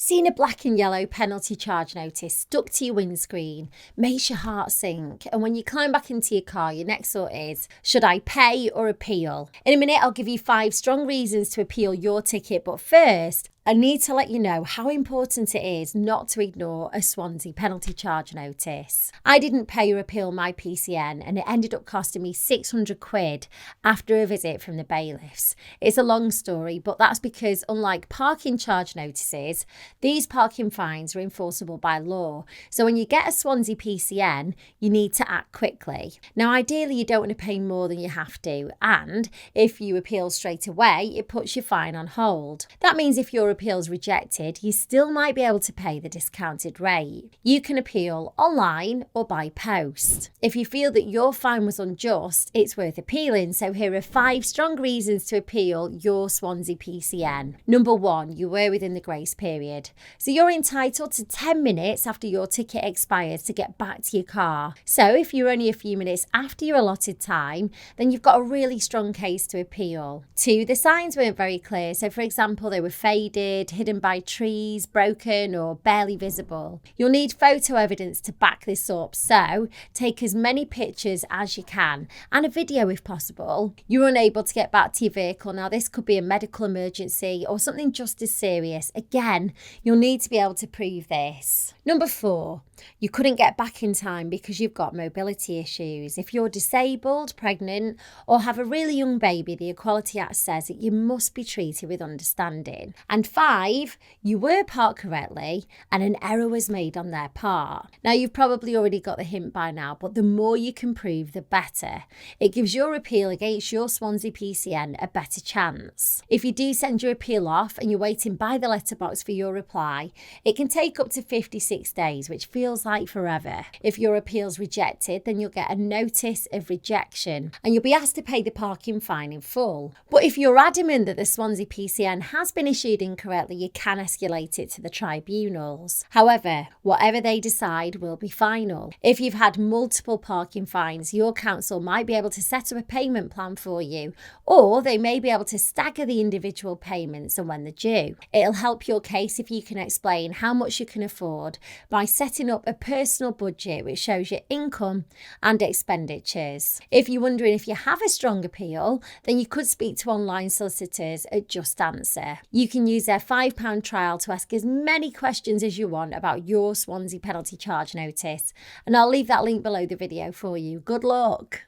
Seen a black and yellow penalty charge notice stuck to your windscreen makes your heart sink, and when you climb back into your car, your next thought is, should I pay or appeal? In a minute, I'll give you 5 strong reasons to appeal your ticket, but first, I need to let you know how important it is not to ignore a Swansea penalty charge notice. I didn't pay or appeal my PCN and it ended up costing me £600 after a visit from the bailiffs. It's a long story, but that's because unlike parking charge notices, these parking fines are enforceable by law. So when you get a Swansea PCN, you need to act quickly. Now, ideally, you don't want to pay more than you have to, and if you appeal straight away, it puts your fine on hold. That means if your appeal's rejected, you still might be able to pay the discounted rate. You can appeal online or by post. If you feel that your fine was unjust, it's worth appealing, so here are 5 strong reasons to appeal your Swansea PCN. Number 1, you were within the grace period. So you're entitled to 10 minutes after your ticket expires to get back to your car. So if you're only a few minutes after your allotted time, then you've got a really strong case to appeal. 2, the signs weren't very clear. So for example, they were faded, hidden by trees, broken or barely visible. You'll need photo evidence to back this up, so take as many pictures as you can and a video if possible. You're unable to get back to your vehicle. Now this could be a medical emergency or something just as serious. Again, you'll need to be able to prove this. Number 4, you couldn't get back in time because you've got mobility issues. If you're disabled, pregnant, or have a really young baby, the Equality Act says that you must be treated with understanding. And 5, you were parked correctly and an error was made on their part. Now, you've probably already got the hint by now, but the more you can prove, the better. It gives your appeal against your Swansea PCN a better chance. If you do send your appeal off and you're waiting by the letterbox for your reply, it can take up to 56 days, which feels like forever. If your appeal's rejected, then you'll get a notice of rejection and you'll be asked to pay the parking fine in full. But if you're adamant that the Swansea PCN has been issued incorrectly, you can escalate it to the tribunals. However, whatever they decide will be final. If you've had multiple parking fines, your council might be able to set up a payment plan for you, or they may be able to stagger the individual payments and when they're due. It'll help your case if you can explain how much you can afford by setting up a personal budget which shows your income and expenditures. If you're wondering if you have a strong appeal, then you could speak to online solicitors at JustAnswer. You can use their £5 trial to ask as many questions as you want about your Swansea penalty charge notice, and I'll leave that link below the video for you. Good luck!